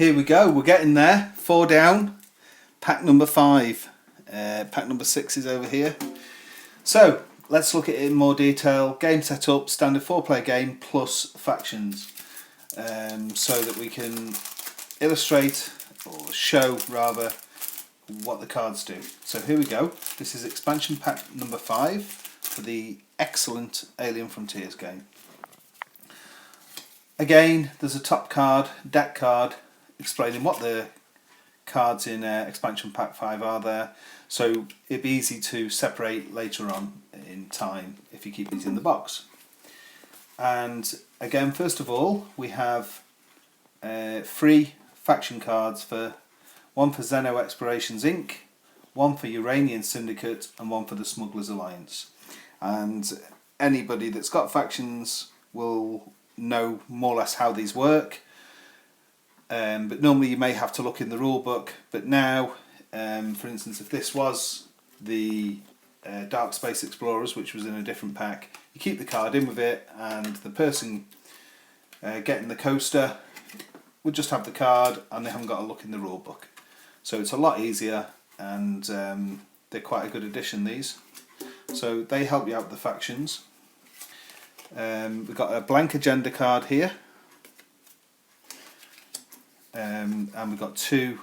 Here we go, we're getting there. 4 down, pack number 5. Pack number 6 is over here. So let's look at it in more detail. Game setup, standard 4-player game plus factions, so that we can illustrate, or show rather, what the cards do. So here we go. This is expansion pack number 5 for the excellent Alien Frontiers game. Again, there's a top card, deck card, explaining what the cards in expansion pack 5 are there, so it'd be easy to separate later on in time if you keep these in the box. And again, first of all, we have 3 faction cards, one for Xeno Explorations Inc., one for Uranian Syndicate, and one for the Smugglers Alliance. And anybody that's got factions will know more or less how these work. But normally you may have to look in the rule book, but now, for instance, if this was the Dark Space Explorers, which was in a different pack, you keep the card in with it, and the person getting the coaster would just have the card and they haven't got to look in the rule book. So it's a lot easier, and they're quite a good addition, these. So they help you out with the factions. We've got a blank agenda card here. And we've got two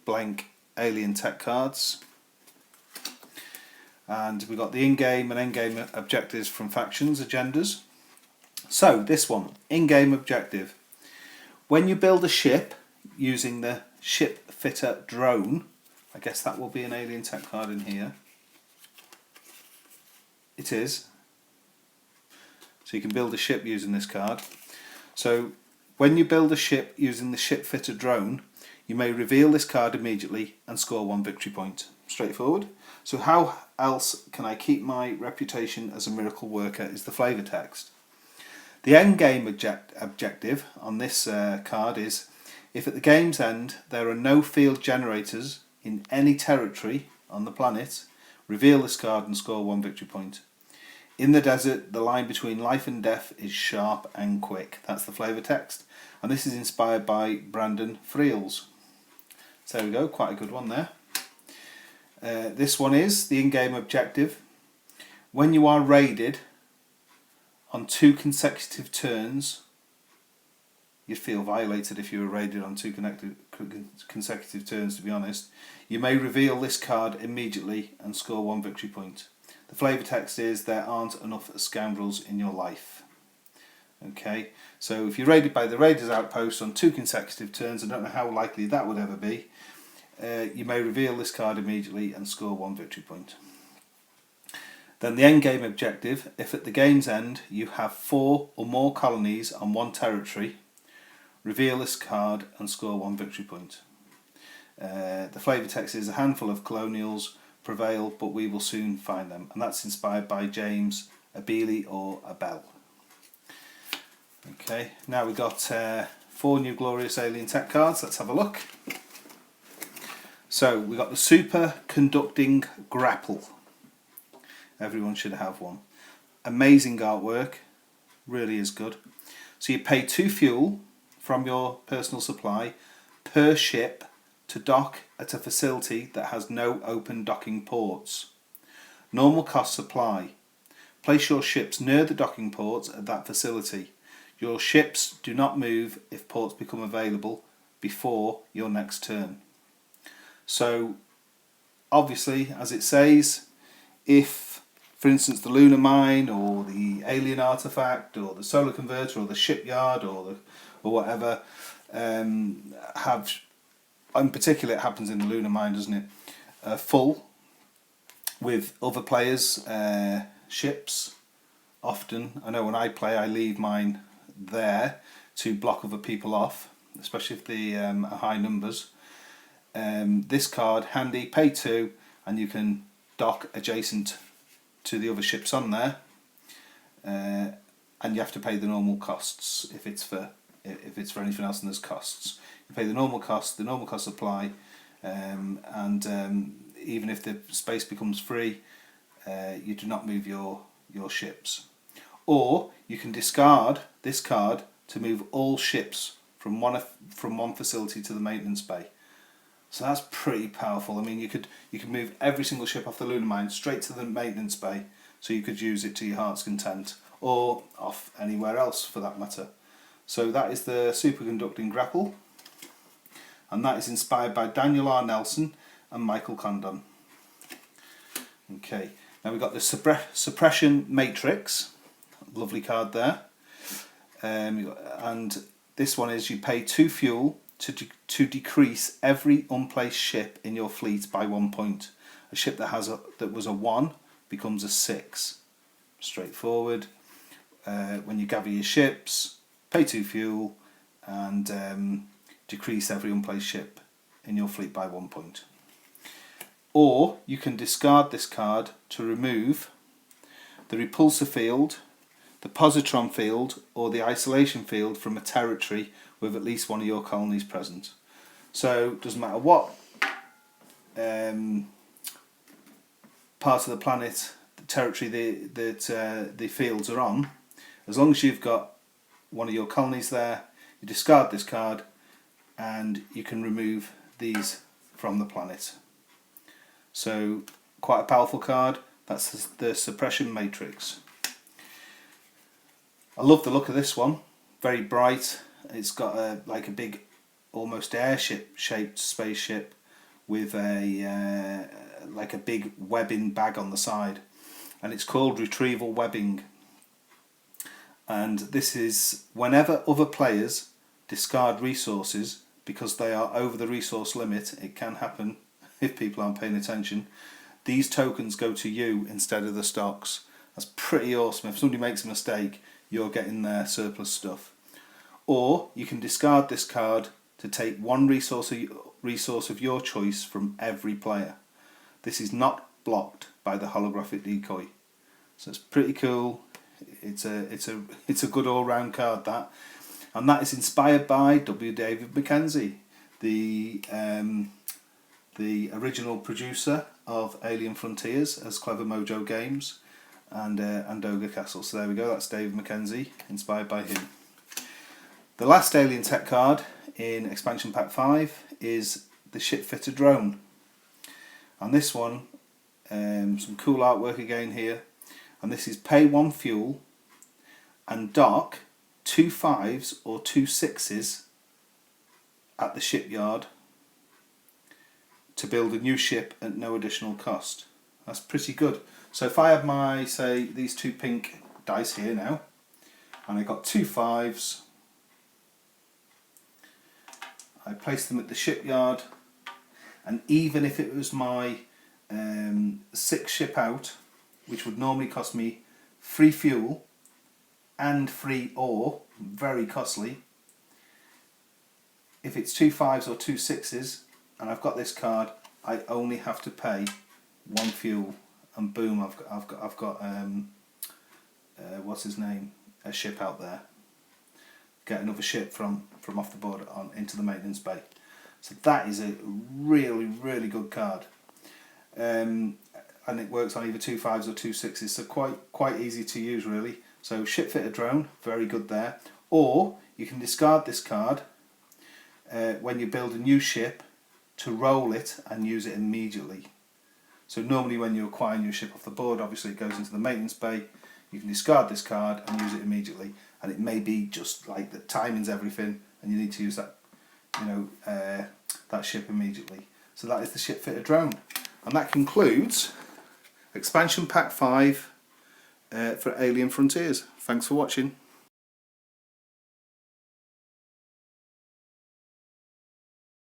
blank alien tech cards, and we've got the in-game and end-game objectives from factions agendas. So this one, in-game objective: when you build a ship using the ship fitter drone, I guess that will be an alien tech card in here. It is. So you can build a ship using this card. So when you build a ship using the ship fitter drone, you may reveal this card immediately and score 1 victory point. Straightforward. So how else can I keep my reputation as a miracle worker is the flavour text. The end game objective on this card is: if at the game's end there are no field generators in any territory on the planet, reveal this card and score 1 victory point. In the desert, the line between life and death is sharp and quick. That's the flavour text. And this is inspired by Brandon Friels. So there we go, quite a good one there. This one is the in-game objective: when you are raided on 2 consecutive turns, you'd feel violated if you were raided on 2 consecutive turns, to be honest. You may reveal this card immediately and score 1 victory point. The flavour text is: there aren't enough scoundrels in your life. Okay, so if you're raided by the Raiders outpost on 2 consecutive turns, I don't know how likely that would ever be, you may reveal this card immediately and score 1 victory point. Then the end game objective: if at the game's end you have 4 or more colonies on 1 territory, reveal this card and score 1 victory point. The flavour text is: a handful of colonials prevail, but we will soon find them. And that's inspired by James Abele or Abel. Okay, now we've got 4 new glorious alien tech cards. Let's have a look. So we've got the super conducting grapple. Everyone should have one. Amazing artwork, really is good. So you pay 2 fuel from your personal supply per ship to dock at a facility that has no open docking ports. Normal cost supply. Place your ships near the docking ports at that facility. Your ships do not move if ports become available before your next turn. So obviously, as it says, if, for instance, the lunar mine or the alien artifact or the solar converter or the shipyard or whatever have, in particular it happens in the lunar mine, doesn't it, full with other players' ships. Often, I know when I play, I leave mine there to block other people off, especially if they are high numbers. This card, handy, pay 2 and you can dock adjacent to the other ships on there, and you have to pay the normal costs if it's for anything else, and there's costs. You pay the normal cost supply, and even if the space becomes free, you do not move your ships. Or you can discard this card to move all ships from one facility to the maintenance bay. So that's pretty powerful. I mean, you could move every single ship off the lunar mine straight to the maintenance bay, so you could use it to your heart's content, or off anywhere else for that matter. So that is the superconducting grapple, and that is inspired by Daniel R. Nelson and Michael Condon. Okay, now we've got the suppression matrix, lovely card there, and this one is you pay 2 fuel to decrease every unplaced ship in your fleet by 1 point. A ship that was a 1 becomes a 6. Straightforward. When you gather your ships, pay 2 fuel and decrease every unplaced ship in your fleet by 1 point. Or you can discard this card to remove the repulsor field, the positron field, or the isolation field from a territory with at least one of your colonies present. So it doesn't matter what part of the planet, the territory that the fields are on, as long as you've got one of your colonies there, you discard this card and you can remove these from the planet. So quite a powerful card. That's the suppression matrix. I love the look of this one. Very bright. It's got like a big, almost airship shaped spaceship with a like a big webbing bag on the side, and it's called retrieval webbing. And this is whenever other players discard resources because they are over the resource limit. It can happen if people aren't paying attention. These tokens go to you instead of the stocks. That's pretty awesome. If somebody makes a mistake, you're getting their surplus stuff. Or you can discard this card to take one resource of your choice from every player. This is not blocked by the holographic decoy. So it's pretty cool. It's a good all-round card, that. And that is inspired by W. David Mackenzie, the original producer of Alien Frontiers as Clever Mojo Games and Ogre Castle. So there we go, that's David Mackenzie, inspired by him. The last Alien Tech card in Expansion Pack 5 is the Ship Fitter Drone. And this one, some cool artwork again here. And this is pay 1 fuel and dock 2 5s or 2 6s at the shipyard to build a new ship at no additional cost. That's pretty good. So if I have my, say, these 2 pink dice here now, and I got 2 5s, I place them at the shipyard, and even if it was my 6th ship out, which would normally cost me free fuel and free ore, very costly, if it's 2 5s or 2 6s and I've got this card, I only have to pay 1 fuel, and boom, I've got what's his name, a ship out there. Get another ship from off the board on into the maintenance bay. So that is a really good card, and it works on either 2 5s or 2 6s. So quite easy to use, really. So Ship Fitter Drone, very good there. Or you can discard this card when you build a new ship to roll it and use it immediately. So normally when you acquire your ship off the board, obviously it goes into the maintenance bay. You can discard this card and use it immediately, and it may be just like the timing's everything, and you need to use that, that ship immediately. So that is the Ship Fitter Drone, and that concludes Expansion Pack 5 for Alien Frontiers. Thanks for watching.